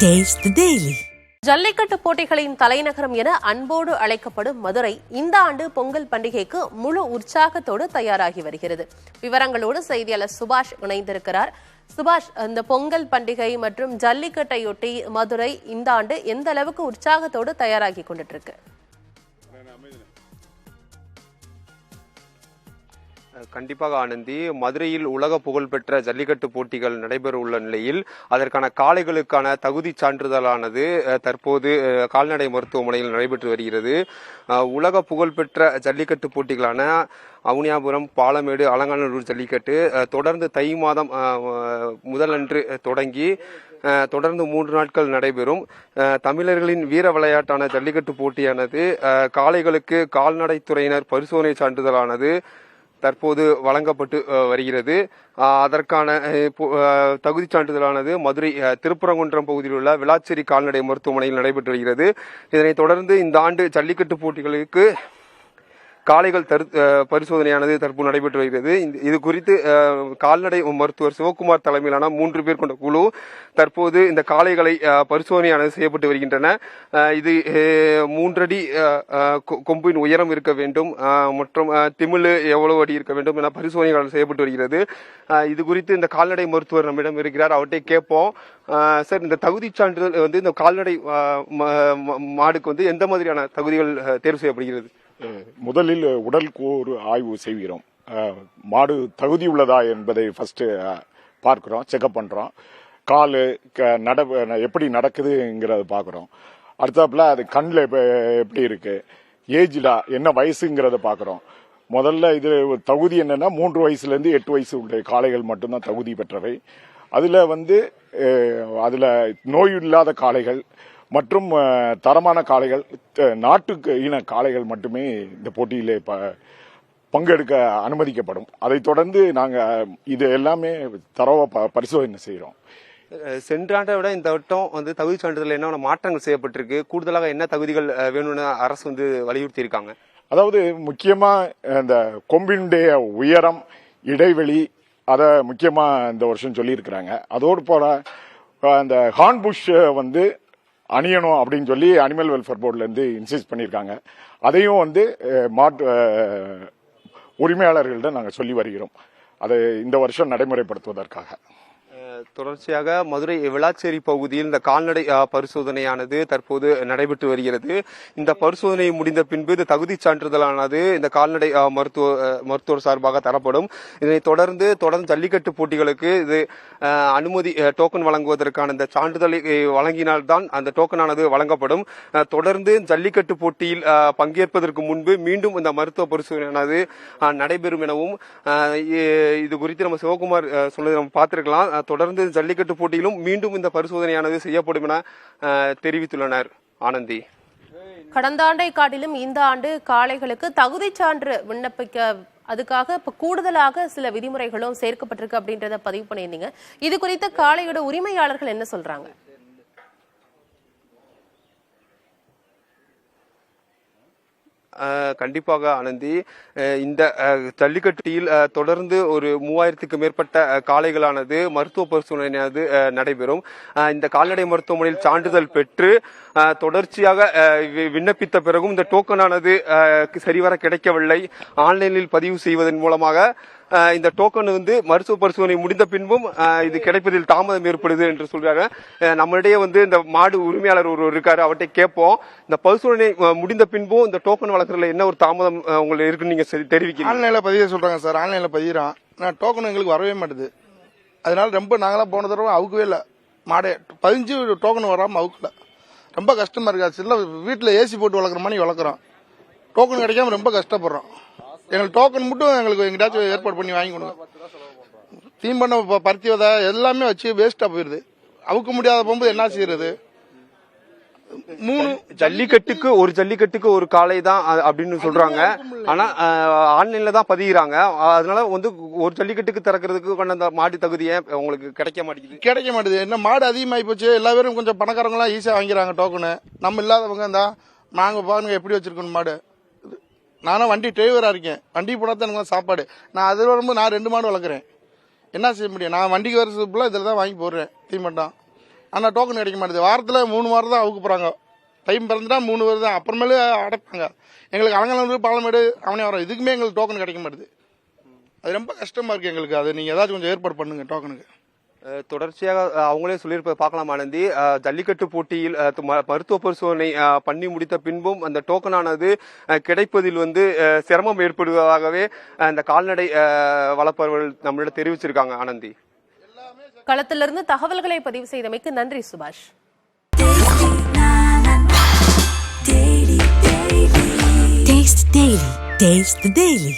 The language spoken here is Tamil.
Taste the Daily. ஜல்லிக்கட்டு போட்டிகளின் தலைநகரம் என அன்போடு அழைக்கப்படும் மதுரை இந்த ஆண்டு பொங்கல் பண்டிகைக்கு முழு உற்சாகத்தோடு தயாராகி வருகிறது. விவரங்களோடு செய்தியாளர் சுபாஷ் இணைந்திருக்கிறார். சுபாஷ், இந்த பொங்கல் பண்டிகை மற்றும் ஜல்லிக்கட்டையொட்டி மதுரை இந்த ஆண்டு எந்த அளவுக்கு உற்சாகத்தோடு தயாராகி கொண்டுட்டு இருக்கு? கண்டிப்பாக ஆனந்தி, மதுரையில் உலக புகழ்பெற்ற ஜல்லிக்கட்டு போட்டிகள் நடைபெற உள்ள நிலையில் அதற்கான காளைகளுக்கான தகுதி சான்றிதழானது தற்போது கால்நடை மருத்துவமனையில் நடைபெற்று வருகிறது. உலக புகழ்பெற்ற ஜல்லிக்கட்டு போட்டிகளான அவுனியாபுரம், பாலமேடு, அலங்காநல்லூர் ஜல்லிக்கட்டு தொடர்ந்து தை மாதம் முதலன்று தொடங்கி தொடர்ந்து 3 நாட்கள் நடைபெறும். தமிழர்களின் வீர விளையாட்டான ஜல்லிக்கட்டு போட்டியானது காளைகளுக்கு கால்நடைத்துறையினர் பரிசோதனை சான்றிதழானது தற்போது வழங்கப்பட்டு வருகிறது. அதற்கான தகுதி சான்றிதழானது மதுரை திருப்பரங்குன்றம் பகுதியில் உள்ள விளாச்சேரி கால்நடை மருத்துவமனையில் நடைபெற்று வருகிறது. இதனைத் தொடர்ந்து இந்த ஆண்டு ஜல்லிக்கட்டு போட்டிகளுக்கு காளைகள் பரிசோதனையானது தற்போது நடைபெற்று வருகிறது. இது குறித்து கால்நடை மருத்துவர் சிவகுமார் தலைமையிலான 3 பேர் கொண்ட குழு தற்போது இந்த காளைகளை பரிசோதனையானது செய்யப்பட்டு வருகின்றன. இது 3 அடி கொம்பின் உயரம் இருக்க வேண்டும் மற்றும் திமிழ் எவ்வளவு அடி இருக்க வேண்டும் என பரிசோதனைகள் செய்யப்பட்டு வருகிறது. இது குறித்து இந்த கால்நடை மருத்துவர் நம்மிடம் இருக்கிறார், அவர்கிட்ட கேட்போம். சார், இந்த தகுதி சான்றிதழ் வந்து இந்த கால்நடை மாடுக்கு வந்து எந்த மாதிரியான தகுதிகள் தேர்வு செய்யப்படுகிறது? முதலில் உடல் கூறு ஆய்வு செய்கிறோம். மாடு தகுதி உள்ளதா என்பதை ஃபர்ஸ்ட் பார்க்கிறோம், செக்அப் பண்றோம். காலு எப்படி நடக்குதுங்கிறத பார்க்கிறோம். அடுத்தாப்புல அது கண்ணில் எப்படி இருக்கு, ஏஜ்ல என்ன வயசுங்கிறத பார்க்கிறோம். முதல்ல இது தகுதி என்னன்னா 3 வயசுலேருந்து 8 வயசு உள்ள காளைகள் மட்டும்தான் தகுதி பெற்றவை. அதுல நோய் இல்லாத காளைகள் மற்றும் தரமான காளைகள், நாட்டுக்கு இன காளைகள் மட்டுமே இந்த போட்டியிலே பங்கெடுக்க அனுமதிக்கப்படும். அதைத் தொடர்ந்து நாங்க இது எல்லாமே தரவா பரிசோதனை செய்யறோம். சென்ற ஆண்டை விட இந்த வட்டம் வந்து தகுதி சான்றிதழ் என்ன மாற்றங்கள் செய்யப்பட்டிருக்கு? கூடுதலாக என்ன தகுதிகள் வேணும்னு அரசு வந்து வலியுறுத்தி இருக்காங்க? அதாவது முக்கியமா இந்த கொம்பினுடைய உயரம், இடைவெளி, அதை முக்கியமா இந்த வருஷம் சொல்லி இருக்கிறாங்க. அதோடு போல அந்த ஹார்ன்புஷ் வந்து அணியணும் அப்படின்னு சொல்லி அனிமல் வெல்ஃபேர் போர்டுல இருந்து இன்சிஸ்ட் பண்ணியிருக்காங்க. அதையும் வந்து மாட்டு உரிமையாளர்கள்ட்ட நாங்கள் சொல்லி வருகிறோம், அதை இந்த வருஷம் நடைமுறைப்படுத்துவதற்காக. தொடர்ச்சியாக மதுரை விளாச்சேரி பகுதியில் இந்த கால்நடை பரிசோதனையானது தற்போது நடைபெற்று வருகிறது. இந்த பரிசோதனை முடிந்த பின்பு இந்த தகுதி சான்றிதழானது இந்த கால்நடை மருத்துவர் சார்பாக தரப்படும். இதனைத் தொடர்ந்து ஜல்லிக்கட்டு போட்டிகளுக்கு இது அனுமதி டோக்கன் வழங்குவதற்கான இந்த சான்றிதழை வழங்கினால்தான் அந்த டோக்கனானது வழங்கப்படும். தொடர்ந்து ஜல்லிக்கட்டு போட்டியில் பங்கேற்பதற்கு முன்பு மீண்டும் இந்த மருத்துவ பரிசோதனையானது நடைபெறும் எனவும் இது குறித்து நம்ம சிவகுமார் சொன்னதை நம்ம பார்த்திருக்கலாம். தொடர்ந்து ஜல்லிக்கட்டு போட்டியிலும் மீண்டும் இந்த பரிசோதனையானது செய்யப்படும் என தெரிவித்துள்ளனர். ஆனந்தி, கடந்த ஆண்டை காட்டிலும் இந்த ஆண்டு காளைகளுக்கு தகுதி சான்று விண்ணப்பிக்க அதுக்காக இப்ப கூடுதலாக சில விதிமுறைகளும் சேர்க்கப்பட்டிருக்கு அப்படின்றத பதிவு பண்ணியிருந்தீங்க. இது குறித்து காளையோட உரிமையாளர்கள் என்ன சொல்றாங்க? கண்டிப்பாக ஆனந்தி, இந்த ஜல்லிக்கட்டில் தொடர்ந்து ஒரு 3000க்கும் மேற்பட்ட காளைகளானது மருத்துவ பரிசோதனையானது நடைபெறும். இந்த கால்நடை மருத்துவமனையில் சான்றிதழ் பெற்று தொடர்ச்சியாக விண்ணப்பித்த பிறகும் இந்த டோக்கனானது சரிவர கிடைக்கவில்லை. ஆன்லைனில் பதிவு செய்வதன் மூலமாக இந்த டோக்கன் வந்து மருத்துவ பரிசோதனை முடிந்த பின்பும் இது கிடைப்பதில் தாமதம் ஏற்படுது என்று சொல்றாங்க. நம்மளிடையே வந்து இந்த மாடு உரிமையாளர் ஒருவர் இருக்காரு, அவர்கிட்ட கேட்போம். இந்த பரிசோதனை முடிந்த பின்பும் இந்த டோக்கன் வழங்குறதுல என்ன ஒரு தாமதம் உங்களுக்கு இருக்குன்னு நீங்க தெரிவிக்க? ஆன்லைன்ல பதிவு சொல்றாங்க சார், ஆன்லைன்ல பதிகிறோம், நான் டோக்கன் எங்களுக்கு வரவே மாட்டேது. அதனால ரொம்ப நாங்களாம் போன தடவை அவுக்கவே இல்லை, மாடே 15 டோக்கன் வராம அவுக்கல. ரொம்ப கஷ்டமா இருக்கா. சில வீட்டில் ஏசி போட்டு வளர்க்குற மாதிரி வளர்க்குறோம், டோக்கன் கிடைக்காம ரொம்ப கஷ்டப்படுறோம். எங்களுக்கு டோக்கன் மட்டும் எங்களுக்கு எங்கிட்டாச்சும் ஏற்பாடு பண்ணி வாங்கி கொடுங்க. தீம் பண்ண பருத்தி விதை எல்லாமே வச்சு வேஸ்டா போயிருது. அவுக்க முடியாத போகும்போது என்ன செய்யறது? 3 ஜல்லிக்கட்டுக்கு ஒரு காளை தான் அப்படின்னு சொல்றாங்க. ஆனா ஆன்லைன்ல தான் பதிகிறாங்க. அதனால வந்து ஒரு ஜல்லிக்கட்டுக்கு திறக்கிறதுக்கு கொண்ட மாடு தகுதியை உங்களுக்கு கிடைக்க மாட்டேங்குது. என்ன மாடு அதிகமாகி போச்சு. எல்லா பேரும் கொஞ்சம் பணக்காரங்க எல்லாம் ஈஸியா வாங்கிறாங்க டோக்கனு. நம்ம இல்லாதவங்க இருந்தா நாங்க பாருங்க எப்படி வச்சிருக்கோம் மாடு. நானும் வண்டி டிரைவரா இருக்கேன், வண்டி போடாதான் எனக்கு சாப்பாடு. நான் அது வரும்போது நான் 2 மாடு வளர்க்குறேன், என்ன செய்ய முடியும்? நான் வண்டிக்கு வர ஃபுல்லாக இதில் தான் வாங்கி போடுறேன் தீமட்டம். ஆனால் டோக்கன் கிடைக்க மாட்டேது. வாரத்தில் 3 வாரம் தான் அவுக்கு போகிறாங்க. டைம் பிறந்துட்டா 3 வாரம் தான், அப்புறமேலு அடைப்பாங்க. எங்களுக்கு அலங்கநல்லூர், பாலமேடு, அவனே வரோம், இதுக்குமே எங்களுக்கு டோக்கன் கிடைக்க மாட்டேது. அது ரொம்ப கஷ்டமாக இருக்குது எங்களுக்கு. அது நீங்கள் ஏதாச்சும் கொஞ்சம் ஏற்பாடு பண்ணுங்கள் டோக்கனுக்கு. தொடர்ச்சியாக அவங்களே சொல்லியிருப்ப பார்க்கலாம் ஆனந்தி. ஜல்லிக்கட்டு போட்டியில் மருத்துவ பரிசோதனை பண்ணி முடித்த பின்பும் அந்த டோக்கனானது கிடைப்பதில் சிரமம் ஏற்படுவதாகவே இந்த கால்நடை வளர்ப்பவர்கள் நம்மளிடம் தெரிவிச்சிருக்காங்க ஆனந்தி. களத்திலிருந்து தகவல்களை பதிவு செய்தமைக்கு நன்றி சுபாஷ். Taste the Daily.